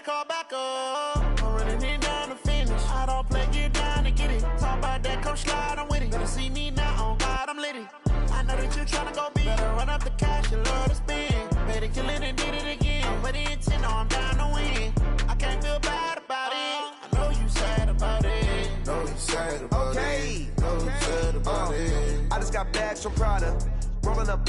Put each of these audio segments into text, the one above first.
call back up. I'm running it down to finish. I don't play, get down to get it. Talk about that, come slide, I'm with it. Better see me now, on God, I'm litty. I know that you tryna go big. Better run up the cash, you love to spend. Better kill it and did it again. But the intent, no, I'm down to win. I can't feel bad about it. I know you sad about it. Know you sad about it. Know you sad about it. I just got bags from Prada. Rolling up.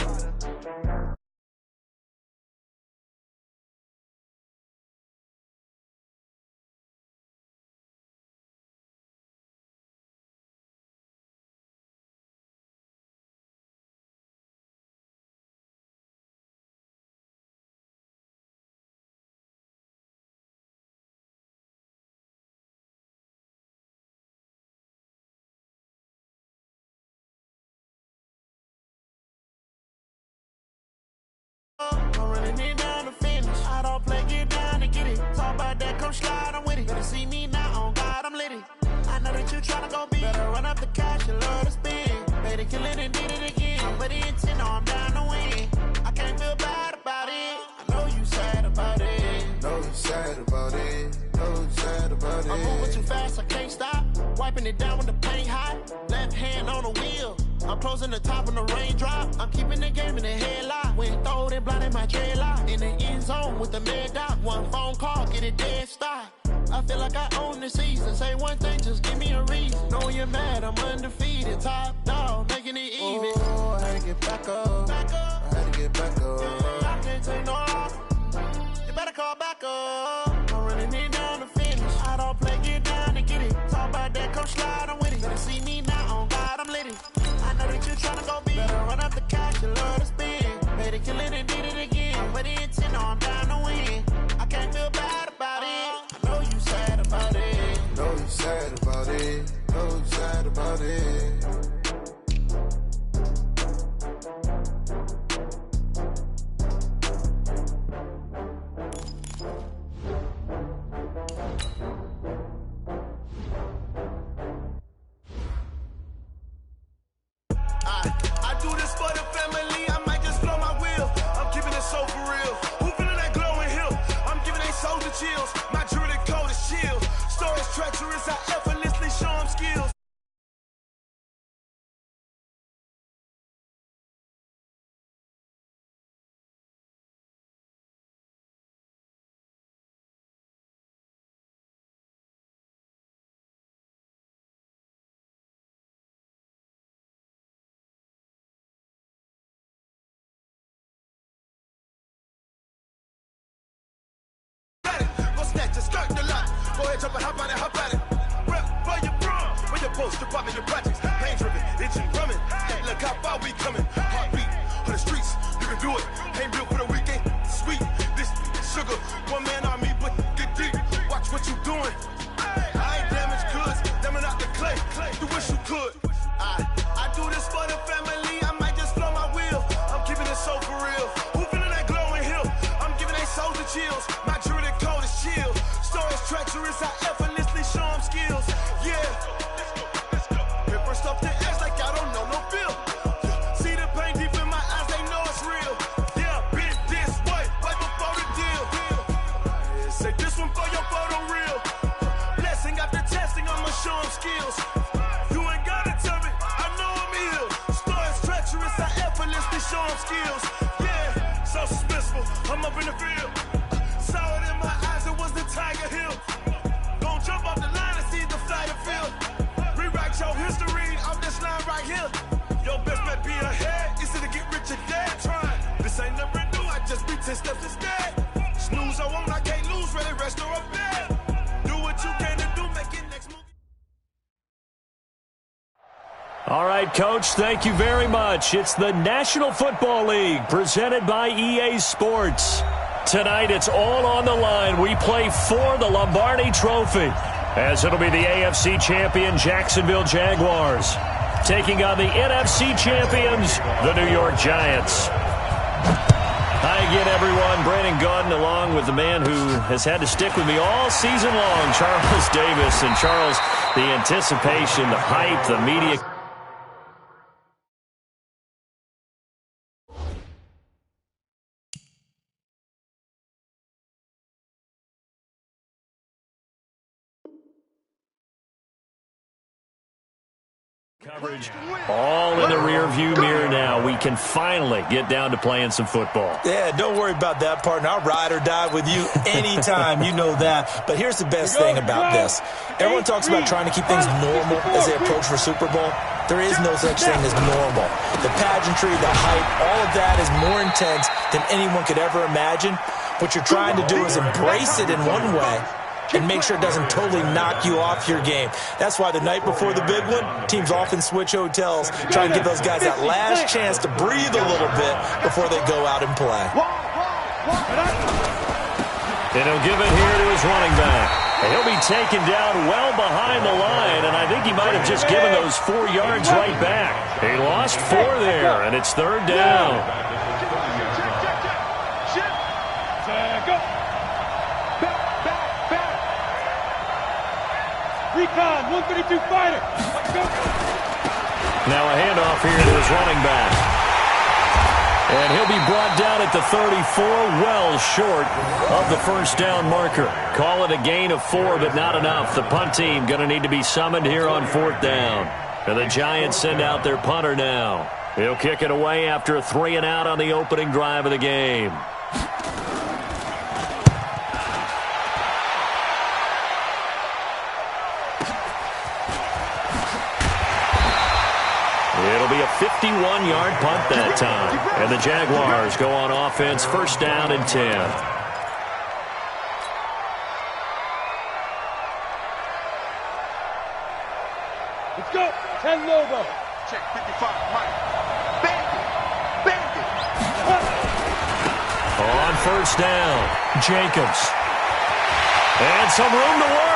I'm running it down to finish. I don't play, get down to get it. Talk about that, come slide, I'm with it. Better see me now, on God, I'm litty. I know that you tryna go big. Better run up the cash, you love to spend. Better kill it and did it again. But the intent, no, I'm down to win. I can't feel bad about it. I know you sad about it. Know you sad about it. Know you sad about it. I'm moving too fast, I can't stop. Wiping it down with the paint hot. Left hand on the wheel. I'm closing the top when the raindrop. I'm keeping the game in the headlock. When throwed and blinded my dreadlock. In the end zone with the mad dot. One phone call, get it dead stop. I feel like I own the season. Say one thing, just give me a reason. Know you're mad, I'm undefeated. Top dog, making it even. Oh, I had to get back up. I had to get back up. I can't take no loss. You better call back up. I'm running it down to finish. I don't play, get down to get it. Talk about that, come slide, I'm with it. Better see me now, on God, I'm litty. I know that you tryna go big. Better run up the cash, you love to spend. Better kill it and did it again. But the intent, no, I'm down to win. I can't feel bad about it. I know you sad about it. Know you sad about it. Know you sad about it. I do this for the family. I might just blow my wheel. I'm keeping it so for real. Who feeling that glowing hill? I'm giving they soldier chills. My jewelry code is chill. Stories treacherous. I effortlessly show them skills. Just skirt the lot. Go ahead, jump and hop on it, hop at it. Rep for your bro, when your post, you're popping your projects. Pain driven, itching, drumming. Look how far we coming. Heartbeat for the streets, you can do it. Ain't built for the weekend. Sweet, this sugar, one man army, but get deep. Watch what you doing. I ain't damaged goods, damn it out the clay. You wish you could. I do this for the family. I might just blow my wheel. I'm keeping it so for real. Who feeling that glowing hill? I'm giving they soldier chills. My jewelry code is chill. Stories treacherous, I effortlessly show them skills. Yeah. Paper stuff to ass like I don't know no feel. See the pain deep in my eyes, they know it's real. Yeah, been this way, right before the deal. Say this one for your photo real. Blessing after testing, I'ma show them skills. You ain't gotta tell me, I know I'm ill. Stories treacherous, I effortlessly show them skills. Yeah, so suspenseful, I'm up in the field. Saw it in my eyes, it was the Tiger Hill. Gon' jump off the line and see the flyer field. Rewrite your history off this line right here. Your best bet be ahead, easy to get rich or dead trying. This ain't never new, I just be 10 steps instead. Snooze I won't, I can't lose, ready, rest or a bed. Do what you can to do, make it next move. All right, Coach, thank you very much. It's the National Football League presented by EA Sports. Tonight, it's all on the line. We play for the Lombardi Trophy, as it'll be the AFC champion Jacksonville Jaguars taking on the NFC champions, the New York Giants. Hi again, everyone. Brandon Gunn, along with the man who has had to stick with me all season long, Charles Davis. And Charles, the anticipation, the hype, the media Coverage all in the rearview mirror now. We can finally get down to playing some football. Yeah, don't worry about that, partner. I'll ride or die with you anytime. You know that. But here's the best thing about this. Everyone talks about trying to keep things normal as they approach for Super Bowl. There is no such thing as normal. The pageantry, the hype, all of that is more intense than anyone could ever imagine. What you're trying to do is embrace it in one way and make sure it doesn't totally knock you off your game. That's why the night before the big one, teams often switch hotels, trying to give those guys that last chance to breathe a little bit before they go out and play. And he'll give it here to his running back. And he'll be taken down well behind the line, and I think he might have just given those 4 yards right back. He lost 4 there, and it's 3rd down. Recon, 132 fighter. Let's go. Now a handoff here to his running back. And he'll be brought down at the 34, well short of the first down marker. Call it a gain of 4, but not enough. The punt team going to need to be summoned here on 4th down. And the Giants send out their punter now. He'll kick it away after a 3-and-out on the opening drive of the game. It'll be a 51-yard punt that time. And the Jaguars go on offense, 1st down and 10. Let's go. 10 logo. Check 55, Mike. Bandit. On 1st down, Jacobs. And some room to work.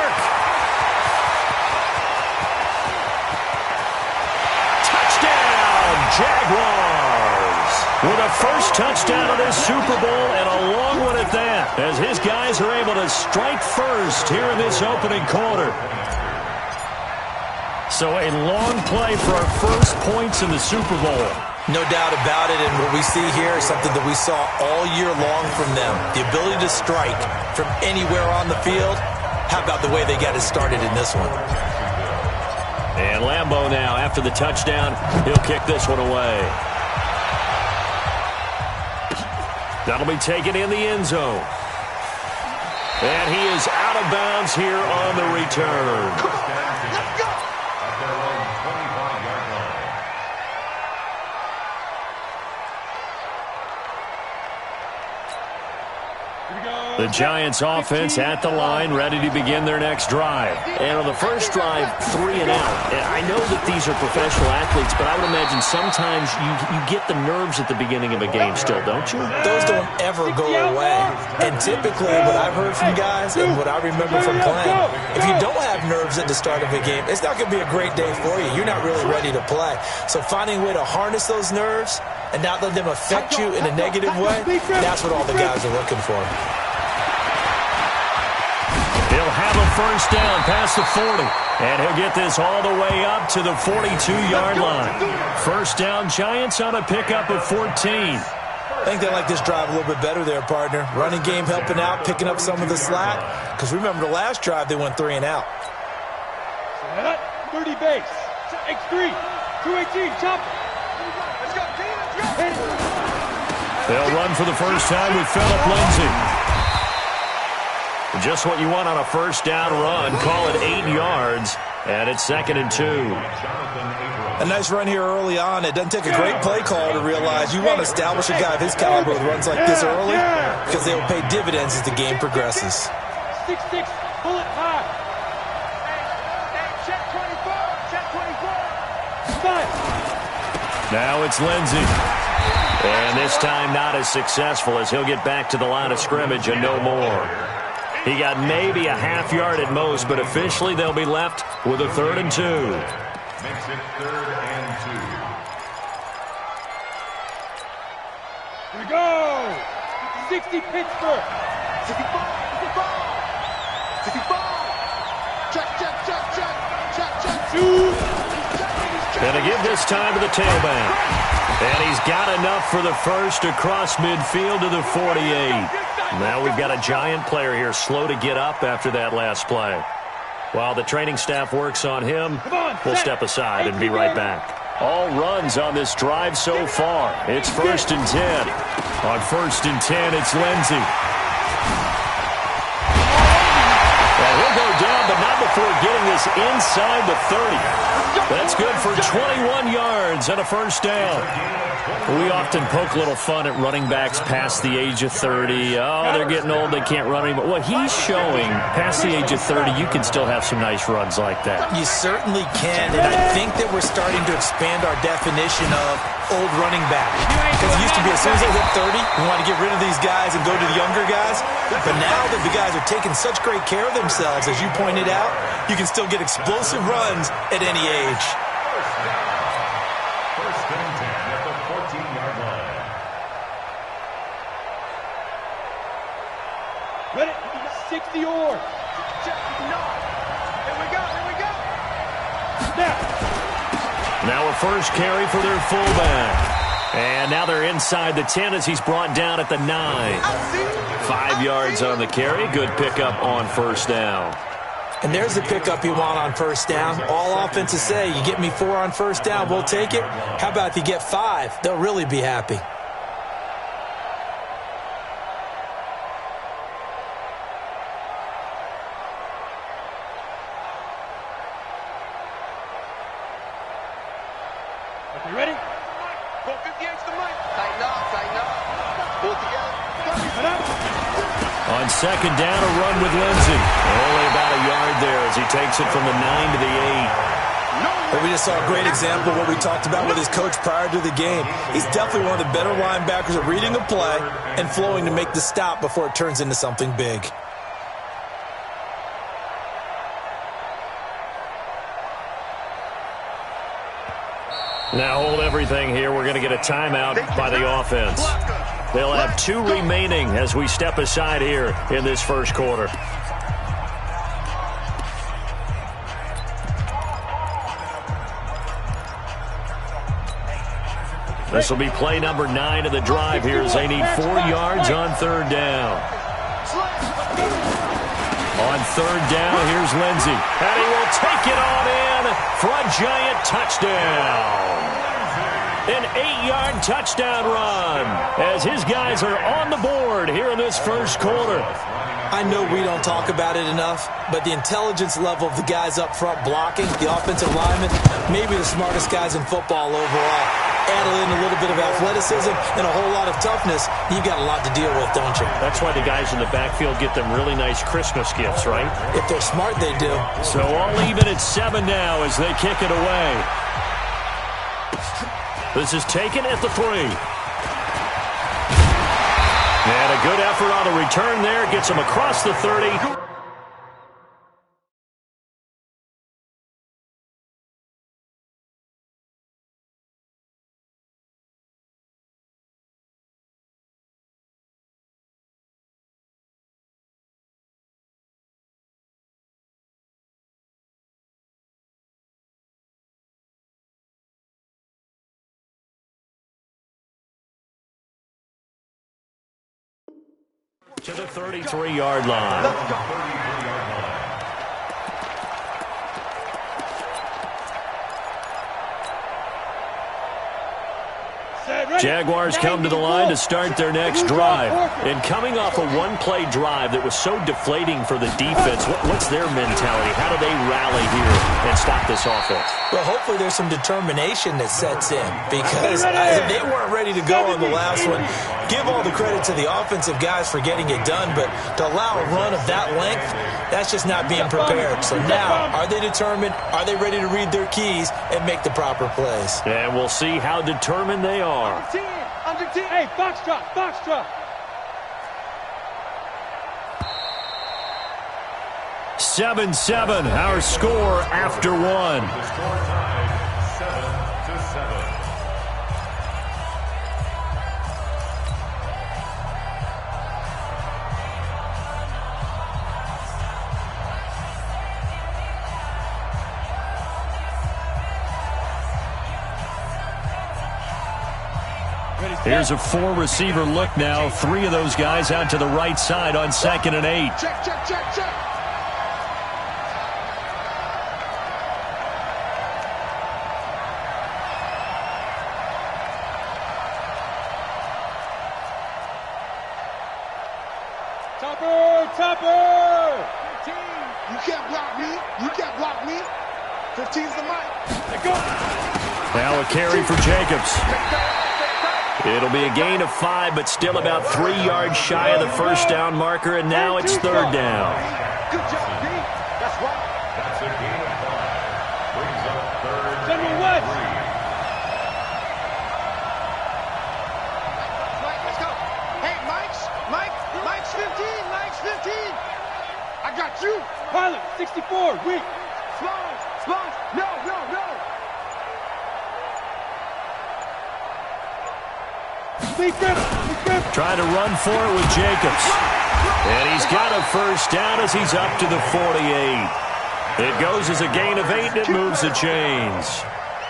Jaguars with a first touchdown of this Super Bowl, and a long one at that, as his guys are able to strike first here in this opening quarter. So a long play for our first points in the Super Bowl. No doubt about it, and what we see here is something that we saw all year long from them. The ability to strike from anywhere on the field. How about the way they got it started in this one? And Lambeau now, after the touchdown, he'll kick this one away. That'll be taken in the end zone. And he is out of bounds here on the return. Let's go. The Giants offense at the line, ready to begin their next drive. And on the first drive, 3-and-out. And I know that these are professional athletes, but I would imagine sometimes you get the nerves at the beginning of a game still, don't you? Those don't ever go away. And typically what I've heard from guys and what I remember from playing, if you don't have nerves at the start of a game, it's not going to be a great day for you. You're not really ready to play. So finding a way to harness those nerves and not let them affect you in a negative way, that's what all the guys are looking for. He'll have a first down past the 40. And he'll get this all the way up to the 42-yard line. First down, Giants on a pickup of 14. I think they like this drive a little bit better there, partner. Running game helping out, picking up some of the slack. Because remember the last drive, they went 3-and-out. 30 base. X3. 218. Chop. Let's go. They'll run for the first time with Phillip Lindsay. Just what you want on a first down run. Call it 8 yards, and it's 2nd and 2. A nice run here early on. It doesn't take a great play call to realize you want to establish a guy of his caliber with runs like this early because they will pay dividends as the game progresses. 6-6, bullet high. Check 24. Now it's Lindsay. And this time not as successful as he'll get back to the line of scrimmage and no more. He got maybe a half yard at most, but officially they'll be left with a 3rd and 2. Makes it 3rd and 2. Here we go. 60 Pittsburgh. 65. Check. And to give this time to the tailback. And he's got enough for the first across midfield to the 48. Now we've got a Giant player here slow to get up after that last play. While the training staff works on him, we'll step aside and be right back. All runs on this drive so far. It's 1st and 10. On 1st and 10, it's Lindsey. Well, he'll go down, but not before getting this inside the 30. That's good for 21 yards and a first down. We often poke a little fun at running backs past the age of 30. Oh, they're getting old, they can't run anymore. Well, he's showing past the age of 30, you can still have some nice runs like that. You certainly can, and I think that we're starting to expand our definition of old running back. Because it used to be as soon as they hit 30, we want to get rid of these guys and go to the younger guys. But now that the guys are taking such great care of themselves, as you pointed out, you can still get explosive runs at any age. First and 10 at the 14-yard line. Ready? 60 or. Here we go. Snap. Now a first carry for their fullback. And now they're inside the 10 as he's brought down at the 9. 5 yards on the carry. Good pickup on first down. And there's the pickup you want on first down. All offenses say, you get me 4 on first down, we'll take it. How about if you get 5? They'll really be happy. Okay, ready? 458's the mic. Tighten up. Pull together. Cut up. On second down, a run with Lindsey. Only about a yard there as he takes it from the 9 to the 8. But we just saw a great example of what we talked about with his coach prior to the game. He's definitely one of the better linebackers at reading a play and flowing to make the stop before it turns into something big. Now hold everything here. We're going to get a timeout by the offense. They'll have 2 remaining as we step aside here in this first quarter. This will be play number 9 of the drive here as they need 4 yards on third down. On third down, here's Lindsey. And he will take it on in for a giant touchdown. An 8-yard touchdown run as his guys are on the board here in this first quarter. I know we don't talk about it enough, but the intelligence level of the guys up front blocking, the offensive linemen, maybe the smartest guys in football overall. Add in a little bit of athleticism and a whole lot of toughness, you've got a lot to deal with, don't you? That's why the guys in the backfield get them really nice Christmas gifts, right? If they're smart, they do. So all even at 7 now as they kick it away. This is taken at the 3. And a good effort on the return there. Gets him across the 30. To the 33-yard line. Jaguars come to the line to start their next drive. And coming off a one-play drive that was so deflating for the defense, what's their mentality? How do they rally here and stop this offense? Well, hopefully there's some determination that sets in because they weren't ready to go on the last one. Give all the credit to the offensive guys for getting it done, but to allow a run of that length, that's just not being prepared. So now, are they determined? Are they ready to read their keys and make the proper plays? And we'll see how determined they are. Under 10. Hey, foxtrot. 7-7, our score after 1. The score tied 7-7. Here's a 4-receiver look now. 3 of those guys out to the right side on 2nd and 8. Check. 15's the mic. Now a carry for Jacobs. It'll be a gain of 5, but still about 3 yards shy of the first down marker, and now it's third down. Good job, D. That's right. That's a gain of 5. Brings up third General West. and 3. Let's go. Hey, Mike's 15. Mike's 15. I got you. Pilot, 64, weak. Sloan. No. Trying to run for it with Jacobs. And he's got a first down as he's up to the 48. It goes as a gain of 8, and it moves the chains.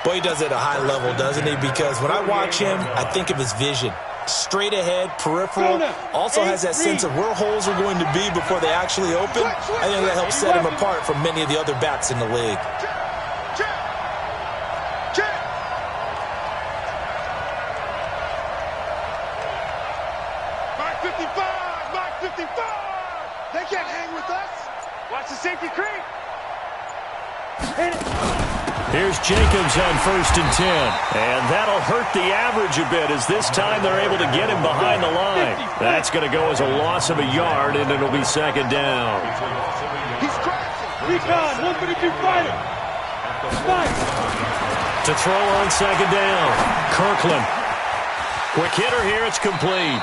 Boy, he does it at a high level, doesn't he? Because when I watch him, I think of his vision. Straight ahead, peripheral. Also has that sense of where holes are going to be before they actually open. I think that helps set him apart from many of the other backs in the league. Mark 55. They can't hang with us. Watch the safety creep. Here's Jacobs on 1st and 10. And that'll hurt the average a bit, as this time they're able to get him behind the line. That's going to go as a loss of a yard, and it'll be second down. He's crashing. Recon, 132 fighter. Fight. To throw on second down, Kirkland. Quick hitter here, it's complete.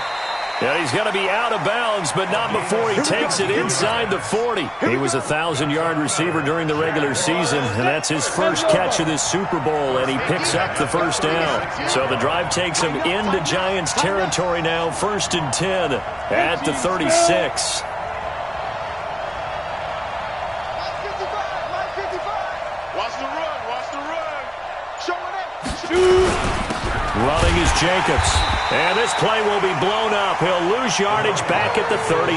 And he's going to be out of bounds, but not before he takes it inside the 40. He was a 1,000-yard receiver during the regular season, and that's his first catch of this Super Bowl, and he picks up the first down. So the drive takes him into Giants territory now, 1st and 10 at the 36. Mike 55. Watch the run. Showing up. Running is Jacobs. And this play will be blown up. He'll lose yardage back at the 38.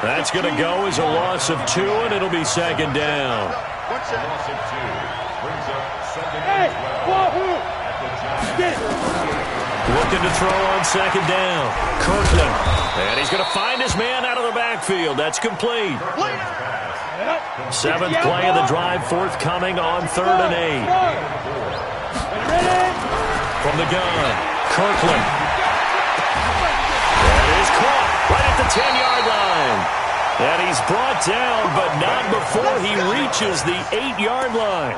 That's going to go as a loss of 2, and it'll be second down. Loss of 2. Brings up second Hey, and 12 Wahoo. at the Giants. Get it. Looking to throw on second down. Kirkland. And he's going to find his man out of the backfield. That's complete. 7th play of the drive forthcoming on 3rd and 8. From the gun, Kirkland. That is caught right at the 10-yard line. And he's brought down, but not before he reaches the 8-yard line.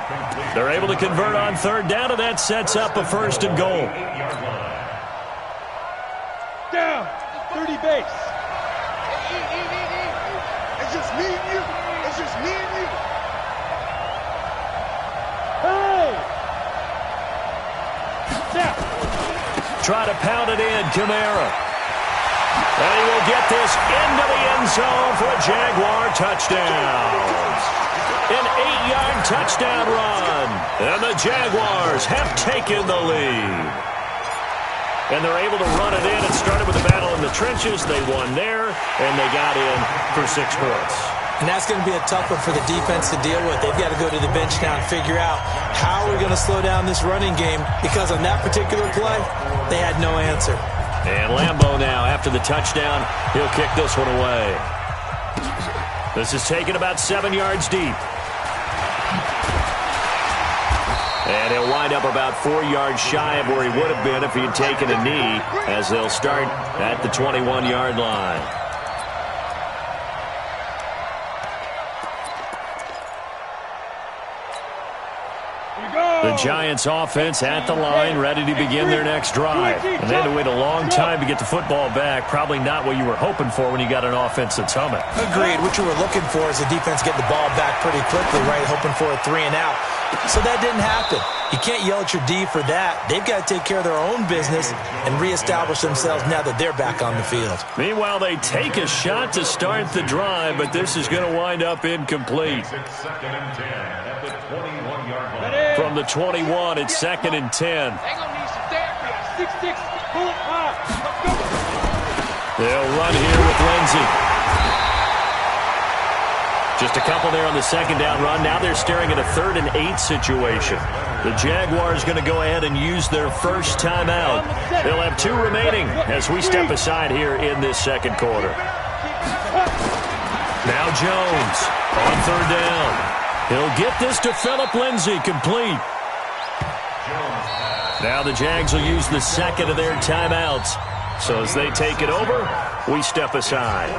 They're able to convert on 3rd down, and that sets up a 1st and goal. Down, 30 base. It's just me and you. Hey. Now. Try to pound it in, Kamara. And he will get this into the end zone for a Jaguar touchdown. An 8-yard touchdown run. And the Jaguars have taken the lead. And they're able to run it in. It started with a battle in the trenches. They won there, and they got in for 6 points. And that's going to be a tough one for the defense to deal with. They've got to go to the bench now and figure out how we're going to slow down this running game, because on that particular play, they had no answer. And Lambeau now, after the touchdown, he'll kick this one away. This is taken about 7 yards deep. And he'll wind up about 4 yards shy of where he would have been if he had taken a knee, as they'll start at the 21-yard line. The Giants offense at the line, ready to begin their next drive. And they had to wait a long time to get the football back. Probably not what you were hoping for when you got an offense that's humming. Agreed. What you were looking for is the defense getting the ball back pretty quickly, right? Hoping for a 3 and out. So that didn't happen. You can't yell at your D for that. They've got to take care of their own business and reestablish themselves now that they're back on the field. Meanwhile, they take a shot to start the drive, but this is going to wind up incomplete. Second and 10 at the 21-yard line. From the 21, it's 2nd and 10. They're going to need some therapy. 6-6, pull it high. They'll run here with Lindsey. Just a couple there on the second down run. Now they're staring at a 3rd and 8 situation. The Jaguars going to go ahead and use their first timeout. They'll have 2 remaining as we step aside here in this second quarter. Now Jones on 3rd down. He'll get this to Phillip Lindsay, complete. Now the Jags will use the second of their timeouts. So as they take it over, we step aside.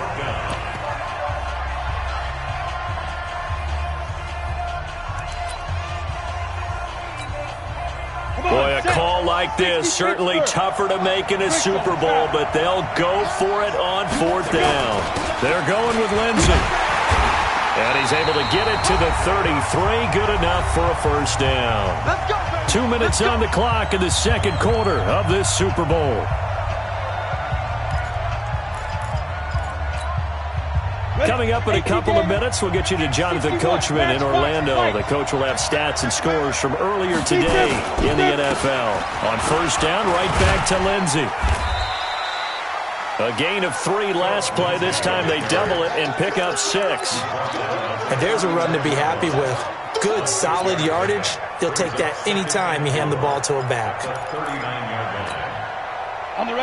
Boy, a call like this, certainly tougher to make in a Super Bowl, but they'll go for it on 4th down. They're going with Lindsay. And he's able to get it to the 33, good enough for a first down. 2 minutes on the clock in the second quarter of this Super Bowl. Coming up in a couple of minutes, we'll get you to Jonathan Coachman in Orlando. The coach will have stats and scores from earlier today in the NFL. On first down, right back to Lindsay. A gain of 3 last play. This time they double it and pick up 6. And there's a run to be happy with. Good, solid yardage. They'll take that any time you hand the ball to a back.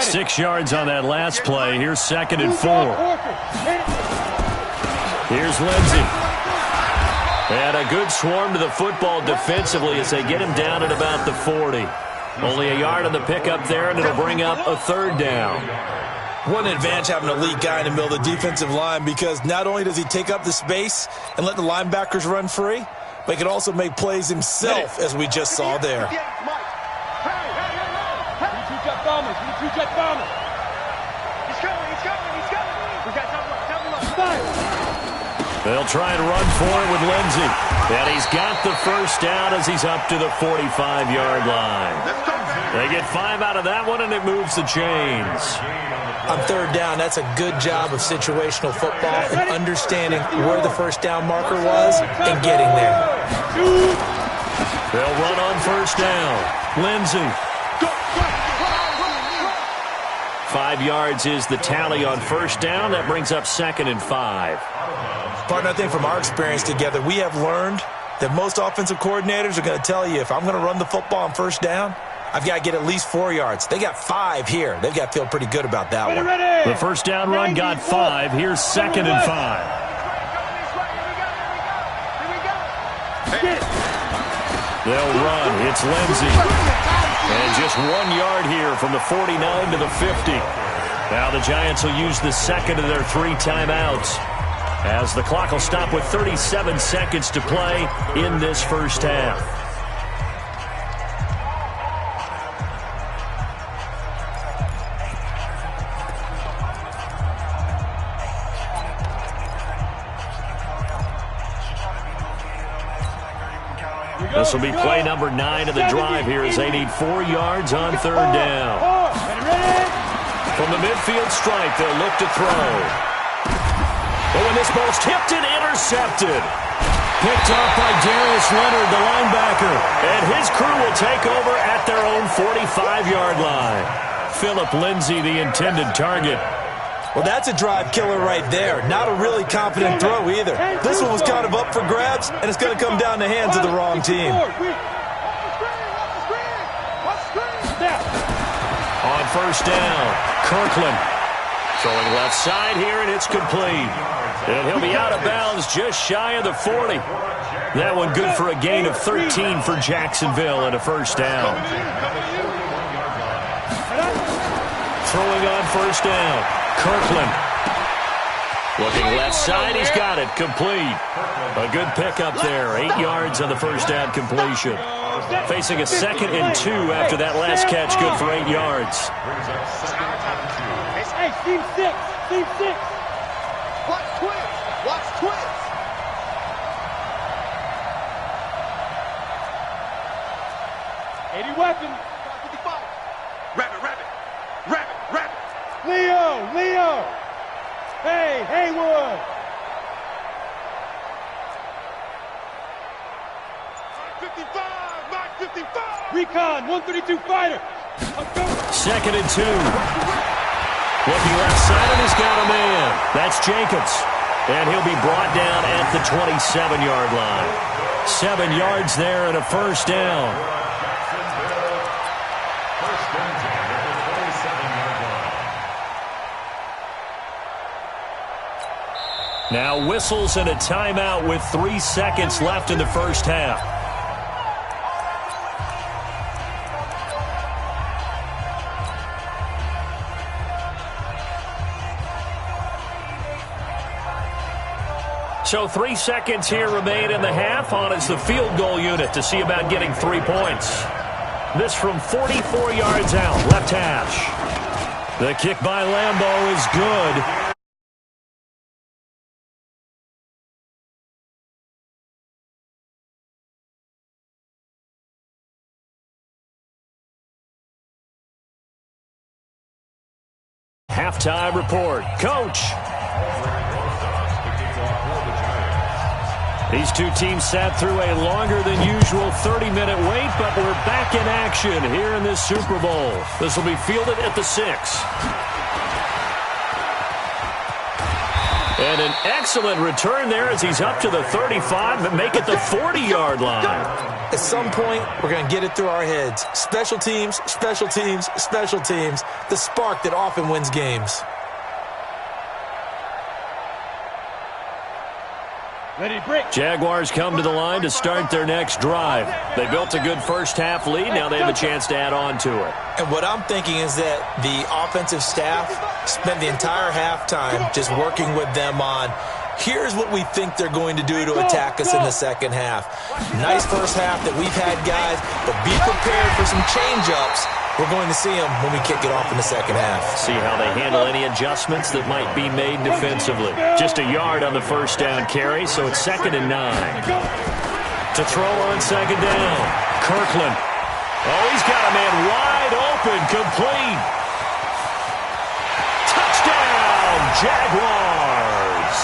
6 yards on that last play. Here's 2nd and 4. Here's Lindsay. And a good swarm to the football defensively as they get him down at about the 40. Only a yard on the pickup there, and it'll bring up a 3rd down. What an advantage having an elite guy in the middle of the defensive line, because not only does he take up the space and let the linebackers run free, but he can also make plays himself, as we just saw there. They'll try and run for it with Lindsay. And he's got the first down as he's up to the 45-yard line. They get 5 out of that one, and it moves the chains. On 3rd down, that's a good job of situational football and understanding where the first down marker was and getting there. They'll run on first down. Lindsay. 5 yards is the tally on first down. That brings up 2nd and 5. Partner, I think from our experience together, we have learned that most offensive coordinators are going to tell you, if I'm going to run the football on first down, I've got to get at least 4 yards. They got 5 here. They've got to feel pretty good about that one. The first down run got 5. Here's 2nd and 5. They'll run. It's Lindsay. And just 1 yard here from the 49 to the 50. Now the Giants will use the second of their 3 timeouts, as the clock will stop with 37 seconds to play in this first half. This will be play number 9 of the drive here as they need 4 yards on 3rd down. From the midfield stripe, they'll look to throw. But when this ball's tipped and intercepted. Picked off by Darius Leonard, the linebacker. And his crew will take over at their own 45-yard line. Phillip Lindsay, the intended target. Well, that's a drive killer right there. Not a really confident throw either. This one was kind of up for grabs, and it's going to come down the hands of the wrong team. On first down, Kirkland. Throwing left side here, and it's complete. And he'll be out of bounds just shy of the 40. That one good for a gain of 13 for Jacksonville and a first down. Throwing on first down, Kirkland. Looking left side, he's got it, complete. A good pickup there, 8 yards on the first down completion. Facing a 2nd and 2 after that last catch, good for 8 yards. Hey, team 6, team 6. Watch twins, watch twins. Weapon. 55. Rabbit, rabbit, rabbit, rabbit. Leo. Hey, Haywood. 55. Recon, 132 fighter. 2nd and 2. Looking left side, and he's got a man. That's Jacobs. And he'll be brought down at the 27-yard line. 7 yards there and a first down. Now whistles and a timeout with 3 seconds left in the first half. So 3 seconds here remain in the half. On is the field goal unit to see about getting 3 points. This from 44 yards out, left hash. The kick by Lambeau is good. Halftime report. Coach. These two teams sat through a longer than usual 30-minute wait, but we're back in action here in this Super Bowl. This will be fielded at the 6. And an excellent return there as he's up to the 35, but make it the 40-yard line. At some point, we're going to get it through our heads. Special teams, special teams, special teams. The spark that often wins games. Jaguars come to the line to start their next drive. They built a good first-half lead. Now they have a chance to add on to it. And what I'm thinking is that the offensive staff spent the entire halftime just working with them on, here's what we think they're going to do to attack us in the second half. Nice first half that we've had, guys, but be prepared for some change-ups. We're going to see them when we kick it off in the second half. See how they handle any adjustments that might be made defensively. Just a yard on the first down carry, so it's 2nd and 9. To throw on second down, Kirkland. Oh, he's got a man wide open, complete. Touchdown, Jaguars.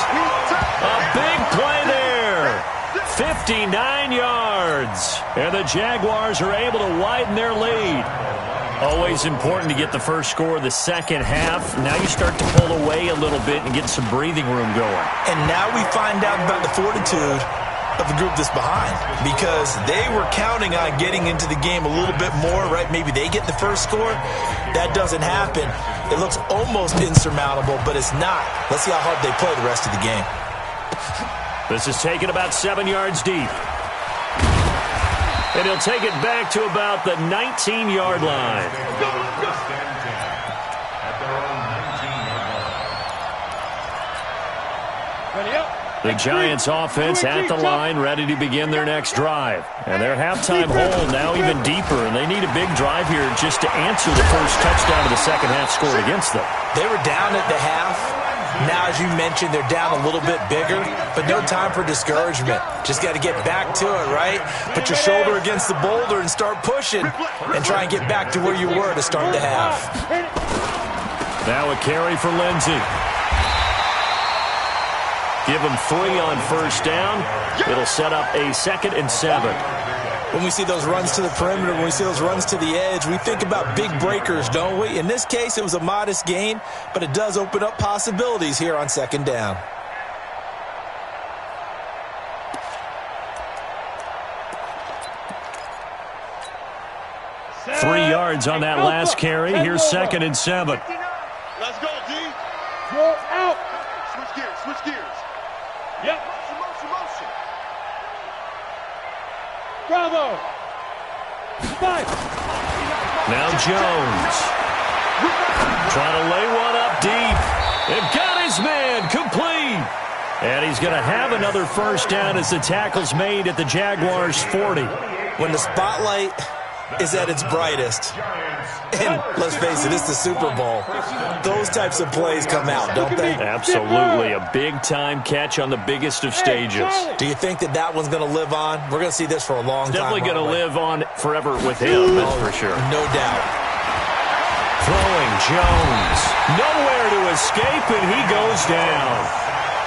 A big play there. 59 yards. And the Jaguars are able to widen their lead. Always important to get the first score of the second half. Now you start to pull away a little bit and get some breathing room going. And now we find out about the fortitude of the group that's behind, because they were counting on getting into the game a little bit more, right? Maybe they get the first score. That doesn't happen. It looks almost insurmountable, but it's not. Let's see how hard they play the rest of the game. This is taken about 7 yards deep. And he'll take it back to about the 19-yard line. The Giants offense at the line, ready to begin their next drive. And their halftime hole now even deeper, and they need a big drive here just to answer the first touchdown of the second half scored against them. They were down at the half. Now, as you mentioned, they're down a little bit bigger, but no time for discouragement. Just got to get back to it, right? Put your shoulder against the boulder and start pushing and try and get back to where you were to start the half. Now a carry for Lindsey. Give him 3 on first down. It'll set up a 2nd and 7. When we see those runs to the perimeter, when we see those runs to the edge, we think about big breakers, don't we? In this case, it was a modest gain, but it does open up possibilities here on second down. Three yards on that last carry. Here's 2nd and 7. Let's go, D. Roll out. Switch gears, switch gears. Yep. Motion. Bravo. 5. Now Jones. Trying to lay one up deep. And got his man complete. And he's going to have another first down as the tackle's made at the Jaguars' 40. When the spotlight is at its brightest, and let's face it, it's the Super Bowl, those types of plays come out, don't they? Absolutely. A big-time catch on the biggest of stages. Do you think that that one's going to live on? We're going to see this for a long time. Definitely going to live on forever with him, that's for sure. No doubt. Throwing Jones. Nowhere to escape, and he goes down.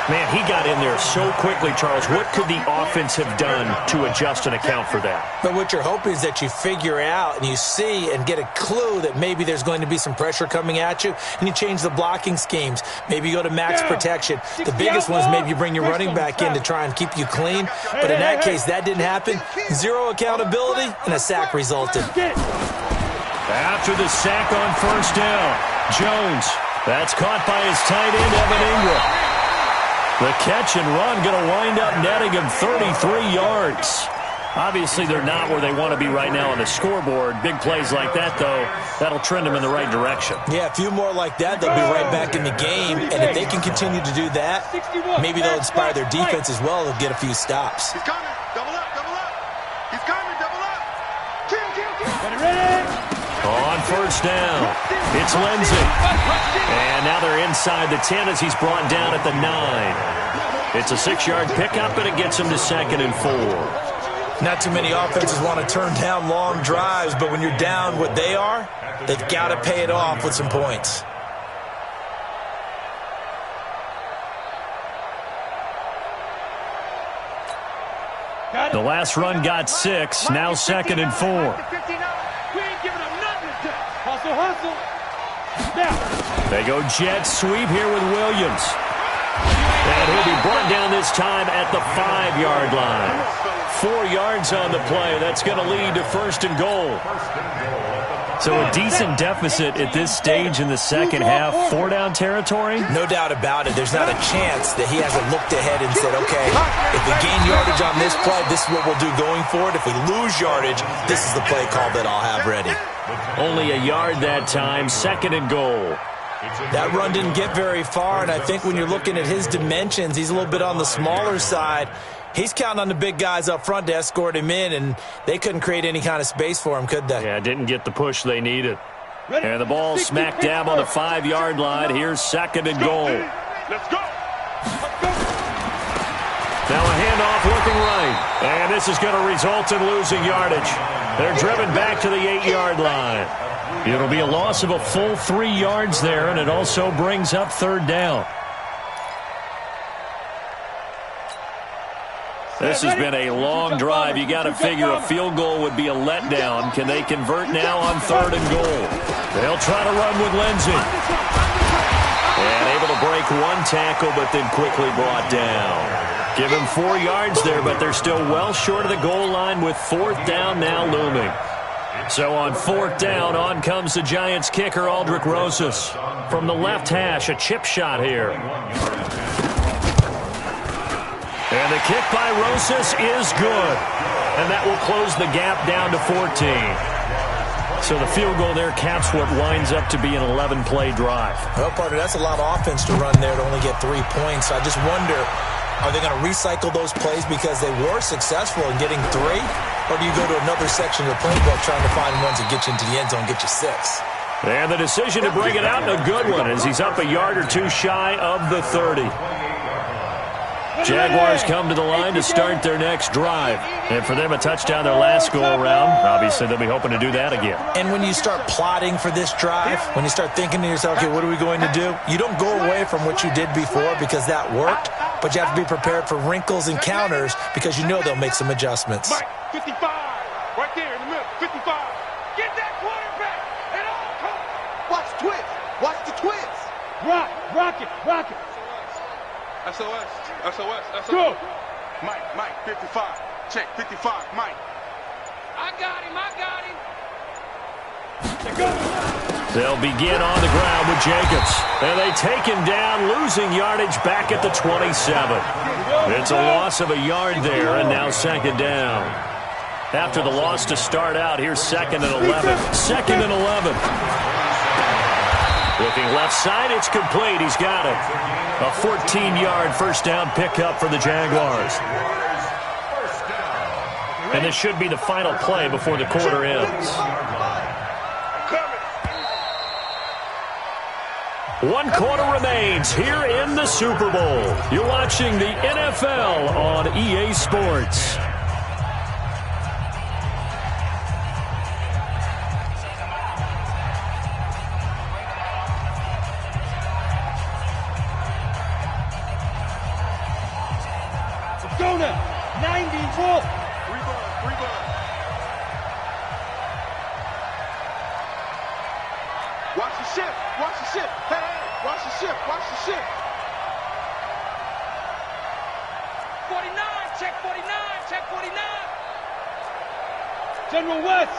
Man, he got in there so quickly, Charles. What could the offense have done to adjust and account for that? But what you're hoping is that you figure out and you see and get a clue that maybe there's going to be some pressure coming at you, and you change the blocking schemes. Maybe you go to max protection. The biggest one is maybe you bring your running back in to try and keep you clean. But in that case, that didn't happen. Zero accountability, and a sack resulted. After the sack on first down, Jones. That's caught by his tight end, Evan Ingram. The catch and run going to wind up netting him 33 yards. Obviously, they're not where they want to be right now on the scoreboard. Big plays like that, though, that'll trend them in the right direction. Yeah, a few more like that, they'll be right back in the game. And if they can continue to do that, maybe they'll inspire their defense as well. They'll get a few stops. He's coming. Double up, double up. He's coming, double up. Kill. On first down, it's Lindsey. And now they're inside the 10 as he's brought down at the 9. It's a 6-yard pickup, and it gets him to 2nd and 4. Not too many offenses want to turn down long drives, but when you're down what they are, they've got to pay it off with some points. The last run got 6, now 2nd and 4. We ain't giving them nothing to do. Hustle. Now. They go jet sweep here with Williams. And he'll be brought down this time at the 5-yard line. 4 yards on the play. That's going to lead to 1st and goal. So a decent deficit at this stage in the second half. 4-down territory? No doubt about it. There's not a chance that he hasn't looked ahead and said, okay, if we gain yardage on this play, this is what we'll do going forward. If we lose yardage, this is the play call that I'll have ready. Only a yard that time. 2nd and goal. That run didn't get very far, and I think when you're looking at his dimensions, he's a little bit on the smaller side. He's counting on the big guys up front to escort him in, and they couldn't create any kind of space for him, could they? Yeah, didn't get the push they needed. And the ball smack dab on the 5-yard line. Here's 2nd and goal. Let's go. Now a handoff looking right. And this is going to result in losing yardage. They're driven back to the 8-yard line. It'll be a loss of a full 3 yards there, and it also brings up 3rd down. This has been a long drive. You got to figure a field goal would be a letdown. Can they convert now on 3rd and goal? They'll try to run with Lindsey. And able to break 1 tackle, but then quickly brought down. Give him 4 yards there, but they're still well short of the goal line with 4th down now looming. So on 4th down, on comes the Giants kicker, Aldrich Rosas. From the left hash, a chip shot here. And the kick by Rosas is good. And that will close the gap down to 14. So the field goal there caps what winds up to be an 11-play drive. Well, partner, that's a lot of offense to run there to only get 3 points. I just wonder, are they going to recycle those plays because they were successful in getting 3? Or do you go to another section of the playbook trying to find ones that get you into the end zone and get you 6? And the decision to bring it out, a good one, as he's up a yard or 2 shy of the 30. Jaguars come to the line to start their next drive. And for them, a touchdown their last go-around. Obviously, they'll be hoping to do that again. And when you start plotting for this drive, when you start thinking to yourself, okay, what are we going to do? You don't go away from what you did before because that worked, but you have to be prepared for wrinkles and counters because you know they'll make some adjustments. Mike, 55, right there in the middle, 55. Get that quarterback and all come. Watch the twins. Watch the twins. Rock it. SOS. Go. Mike, 55. Check, 55, Mike. I got him. They'll begin on the ground with Jacobs. And they take him down, losing yardage back at the 27. It's a loss of a yard there, and now 2nd down. After the loss to start out, here's 2nd and 11. 2nd and 11. Looking left side, it's complete. He's got it. A 14-yard first down pickup for the Jaguars. And this should be the final play before the quarter ends. 1 quarter remains here in the Super Bowl. You're watching the NFL on EA Sports. Go now. 94. Rebound. Watch the shift. Hey, watch the shift. 49. Check 49. General West.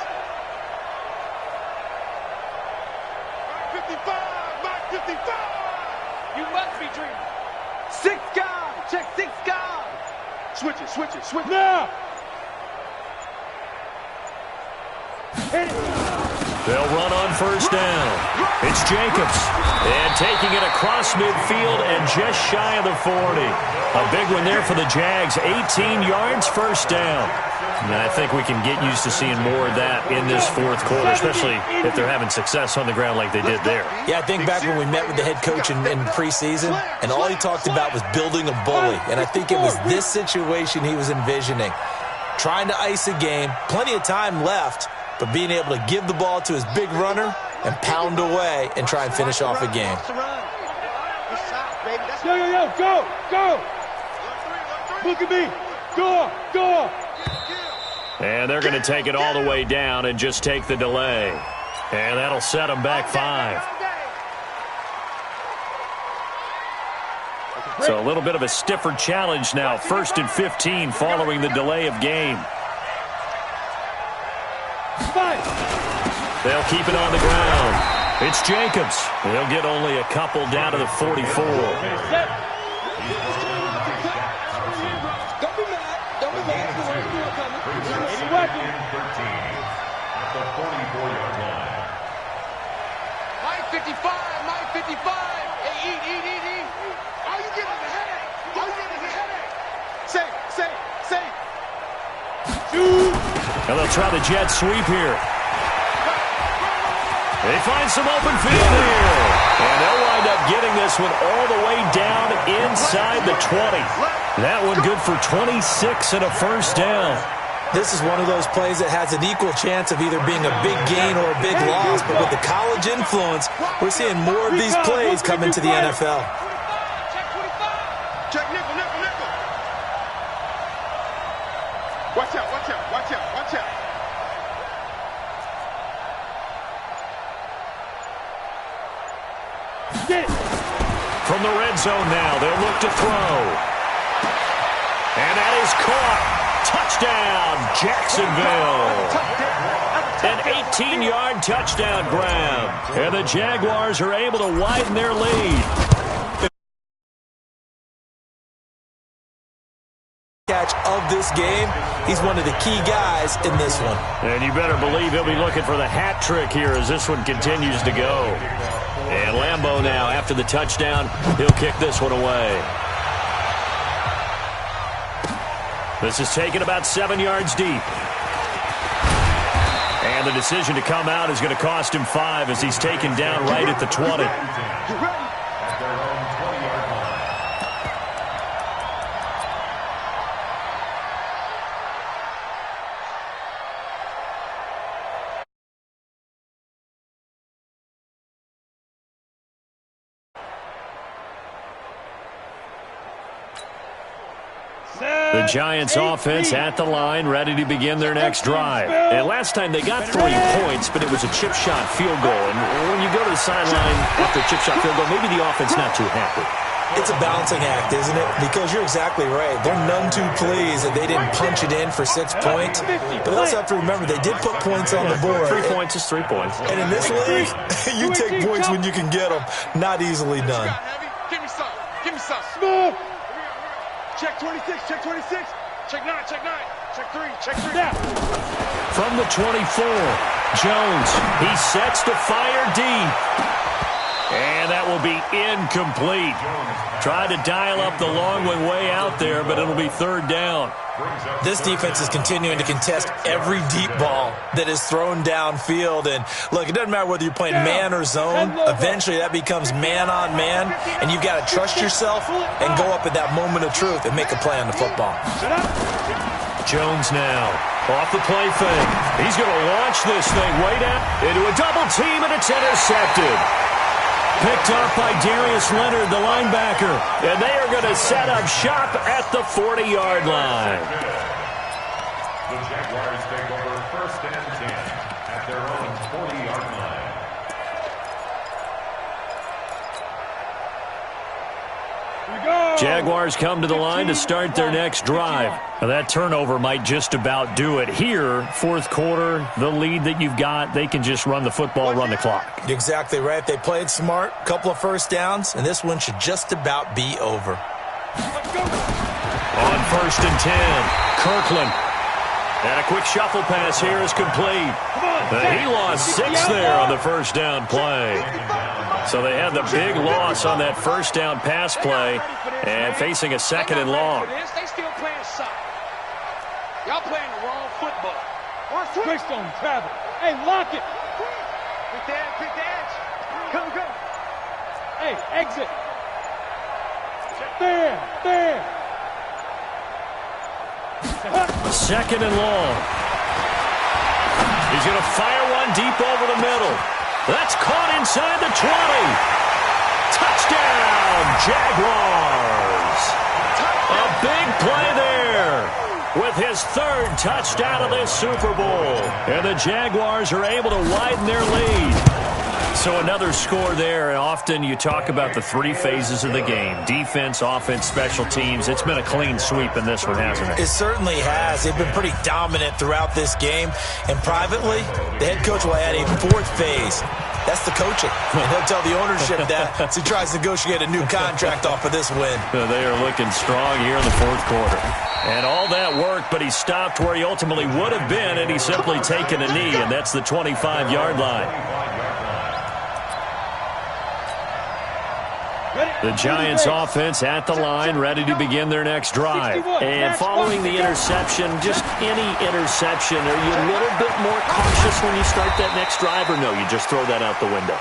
Mike 55. You must be dreaming. 6 guys. Check 6 guard. Switch it, switch it, switch it. Now. Hit it. They'll run on first down. It's Jacobs. And taking it across midfield and just shy of the 40. A big one there for the Jags. 18 yards, first down. And I think we can get used to seeing more of that in this fourth quarter, especially if they're having success on the ground like they did there. Yeah, I think back when we met with the head coach in preseason, and all he talked about was building a bully. And I think it was this situation he was envisioning. Trying to ice a game, plenty of time left, but being able to give the ball to his big runner and pound away and try and finish off a game. Yo, yo, yo, go, go. Look at me. Go, go. And they're going to take it all the way down and just take the delay. And that'll set them back 5. So a little bit of a stiffer challenge now. 1st and 15 following the delay of game. They'll keep it on the ground. It's Jacobs. They'll get only a couple down to the 44. Don't be mad. Don't be mad. At the 44-yard line. My 55, my 55. Hey, eat. Are you getting the headache? Are you getting the headache? Say. And they'll try the jet sweep here. They find some open field here. And they'll wind up getting this one all the way down inside the 20. That one good for 26 and a first down. This is one of those plays that has an equal chance of either being a big gain or a big loss. But with the college influence, we're seeing more of these plays come into the NFL. Check nickel. Watch out. From the red zone now, they'll look to throw. And that is caught. Touchdown, Jacksonville. An 18-yard touchdown grab. And the Jaguars are able to widen their lead. Catch of this game, he's one of the key guys in this one. And you better believe he'll be looking for the hat trick here as this one continues to go. And Lambeau now, after the touchdown, he'll kick this one away. This is taken about 7 yards deep. And the decision to come out is going to cost him 5 as he's taken down right at the 20. At their own 20-yard line. The Giants offense at the line, ready to begin their next drive. And last time they got 3 points, but it was a chip shot field goal. And when you go to the sideline after a chip shot field goal, maybe the offense not too happy. It's a balancing act, isn't it? Because you're exactly right. They're none too pleased that they didn't punch it in for 6 points. But they also have to remember they did put points on the board. 3 points is 3 points. And in this league, you take points when you can get them. Not easily done. Give me some. Smooth. Check 26. Check 9. Check 3. Check 3. Now. From the 24, Jones. He sets to fire deep. And that will be incomplete. Tried to dial up the long one way out there, but it'll be 3rd down. This defense is continuing to contest every deep ball that is thrown downfield. And, look, it doesn't matter whether you're playing man or zone. Eventually that becomes man on man, and you've got to trust yourself and go up at that moment of truth and make a play on the football. Jones now off the play fake. He's going to launch this thing way down into a double team, and it's intercepted. Picked up by Darius Leonard, the linebacker. And they are going to set up shop at the 40-yard line. The Jaguars take over 1st and 10 at their own 40-yard line. Jaguars come to the line to start their next drive. Now that turnover might just about do it. Here, 4th quarter, the lead that you've got, they can just run the football, run the clock. You're exactly right. They played smart, couple of first downs, and this one should just about be over. On 1st and 10, Kirkland. And a quick shuffle pass here is complete. He lost 6 there on the first down play. So they had the big loss on that first down pass play and facing a 2nd and long. They still playing soccer. Y'all playing the wrong football. Quick on travel. Hey, lock it. Pick the edge. Come. Hey, exit. There. 2nd and long. He's going to fire one deep over the middle. That's caught inside the 20. Touchdown, Jaguars. A big play there with his 3rd touchdown of this Super Bowl. And the Jaguars are able to widen their lead. So another score there, and often you talk about the 3 phases of the game. Defense, offense, special teams. It's been a clean sweep in this one, hasn't it? It certainly has. They've been pretty dominant throughout this game. And privately, the head coach will add a 4th phase. That's the coaching. And he'll tell the ownership that as he tries to negotiate a new contract off of this win. They are looking strong here in the 4th quarter. And all that worked, but he stopped where he ultimately would have been, and he's simply taken a knee, and that's the 25-yard line. The Giants offense at the line, ready to begin their next drive. And following the interception, just any interception, are you a little bit more cautious when you start that next drive, or no, you just throw that out the window?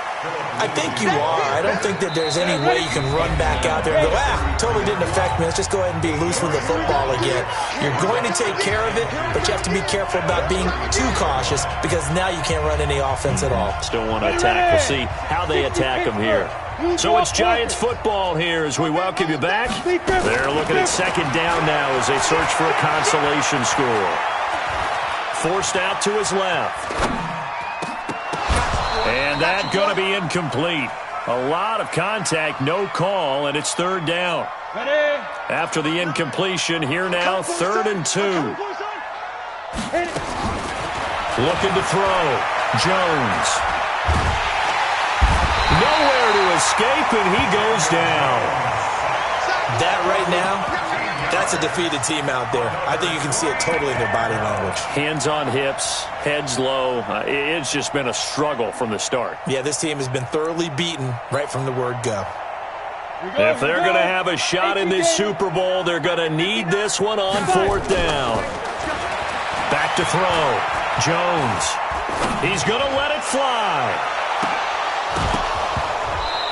I think you are. I don't think that there's any way you can run back out there and go, totally didn't affect me. Let's just go ahead and be loose with the football again. You're going to take care of it, but you have to be careful about being too cautious because now you can't run any offense at all. Still want to attack. We'll see how they attack them here. So it's Giants football here as we welcome you back. They're looking at 2nd down now as they search for a consolation score. Forced out to his left. And that's going to be incomplete. A lot of contact, no call, and it's 3rd down. After the incompletion, here now, 3rd and 2. Looking to throw. Jones. Nowhere to escape, and he goes down. That right now, that's a defeated team out there. I think you can see it totally in their body language. Hands on hips, heads low. It's just been a struggle from the start. Yeah, this team has been thoroughly beaten right from the word go. If they're going to have a shot in this Super Bowl, they're going to need this one on 4th down. Back to throw. Jones. He's going to let it fly.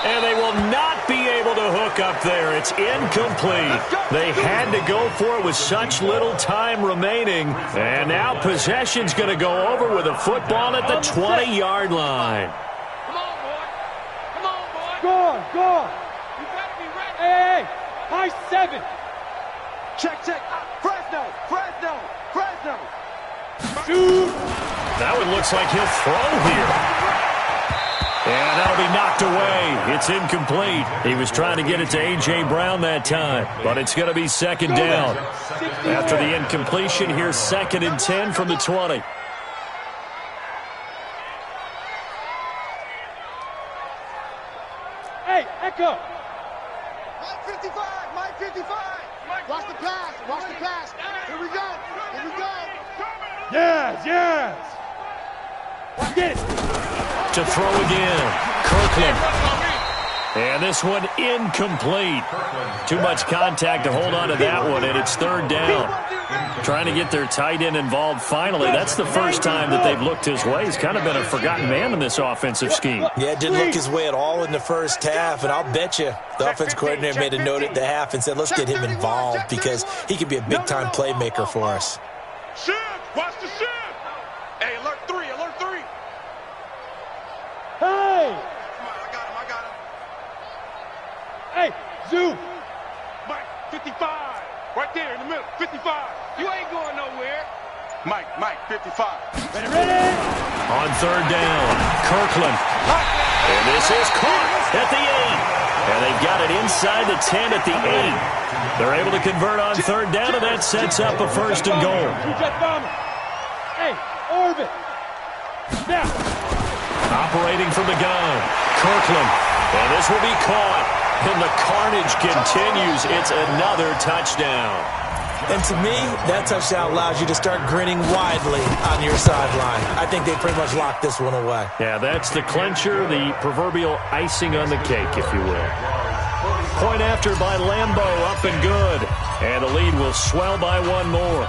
And they will not be able to hook up there. It's incomplete. They had to go for it with such little time remaining. And now possession's going to go over with a football at the 20-yard line. Come on, boy. Come on, boy. Go on. You better be ready. Hey, high 7. Check. Fresno. Shoot. That one looks like he'll throw here. And that'll be knocked away. It's incomplete. He was trying to get it to A.J. Brown that time, but it's going to be 2nd down. After the incompletion, here's 2nd and 10 from the 20. Hey, Echo. Mike 55. Watch the pass. Here we go. Yes. Get it. To throw again. Kirkland. And this one incomplete. Too much contact to hold on to that one, and it's 3rd down. Trying to get their tight end involved finally. That's the first time that they've looked his way. He's kind of been a forgotten man in this offensive scheme. Yeah, it didn't look his way at all in the first half, and I'll bet you the offensive coordinator made a note at the half and said, let's get him involved because he could be a big-time playmaker for us. Watch the shift. Hey, alert 3. Hey. I got him. Hey, Zoo. Mike 55. Right there in the middle. 55. You ain't going nowhere. Mike 55. Ready? On 3rd down, Kirkland. And this is caught at the 8. And they've got it inside the 10 at the 8. They're able to convert on 3rd down, and that sets up a 1st and goal. Hey, orbit. Now. Operating from the gun, Kirkland. And this will be caught And the carnage continues. It's another touchdown. And to me, that touchdown allows you to start grinning widely on your sideline. I think they pretty much locked this one away. Yeah, that's the clincher, the proverbial icing on the cake, if you will. Point after by Lambo, up and good. And the lead will swell by one more.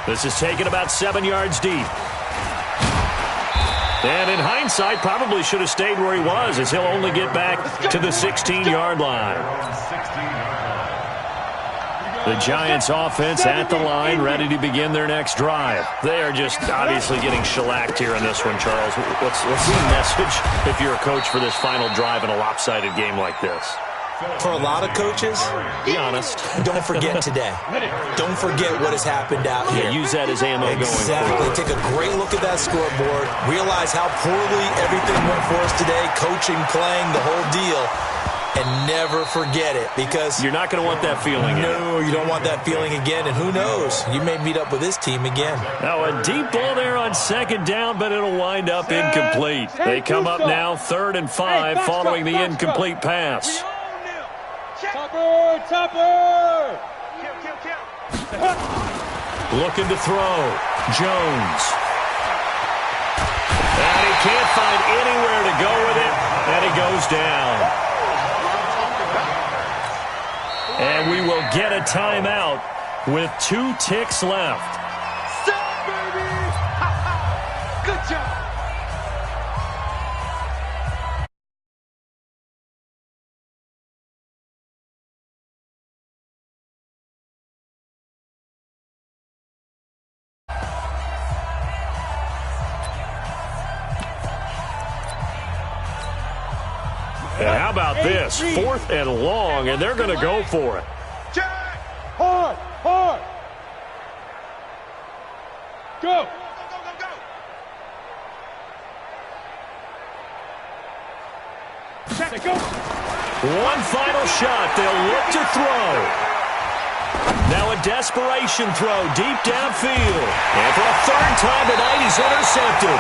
This is taken about 7 yards deep. And in hindsight, probably should have stayed where he was, as he'll only get back to the 16-yard line. The Giants offense at the line, ready to begin their next drive. They are just obviously getting shellacked here in this one, Charles. What's the message if you're a coach for this final drive in a lopsided game like this? For a lot of coaches, be honest. Don't forget today. Don't forget what has happened out here. Yeah, use that as ammo going forward. Take a great look at that scoreboard. Realize how poorly everything went for us today. Coaching, playing, the whole deal. And never forget it, because you're not going to want that feeling again. No, you don't want that feeling again. And who knows? You may meet up with this team again. Now a deep ball there on second down, but it'll wind up incomplete. They come up now 3rd and 5 following the incomplete pass. Topper! Looking to throw. Jones. And he can't find anywhere to go with it, and he goes down. And we will get a timeout with 2 ticks left. Set, baby! Good job. And how about this? 4th and long, and they're going to go for it. Hard! Go! Check, go! One final shot. They'll look to throw. Now a desperation throw deep downfield. And for a 3rd time tonight, he's intercepted.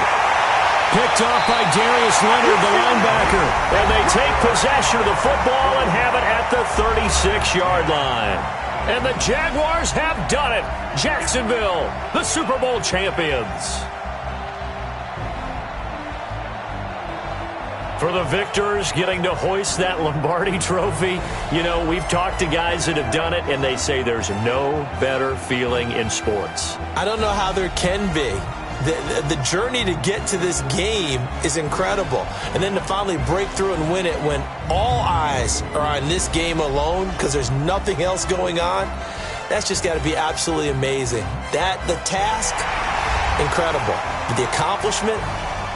Picked off by Darius Leonard, the linebacker. And they take possession of the football and have it at the 36-yard line. And the Jaguars have done it. Jacksonville, the Super Bowl champions. For the victors, getting to hoist that Lombardi trophy, you know, we've talked to guys that have done it, and they say there's no better feeling in sports. I don't know how there can be. The journey to get to this game is incredible. And then to finally break through and win it when all eyes are on this game alone because there's nothing else going on, that's just got to be absolutely amazing. The task, incredible. But the accomplishment,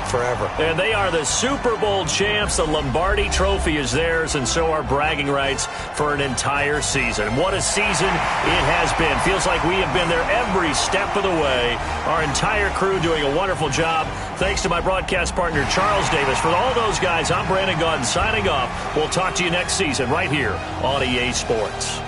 forever. And they are the Super Bowl champs. The Lombardi trophy is theirs, and so are bragging rights for an entire season. What a season it has been. Feels like we have been there every step of the way. Our entire crew doing a wonderful job. Thanks to my broadcast partner, Charles Davis. For all those guys, I'm Brandon Gaudin signing off. We'll talk to you next season right here on EA Sports.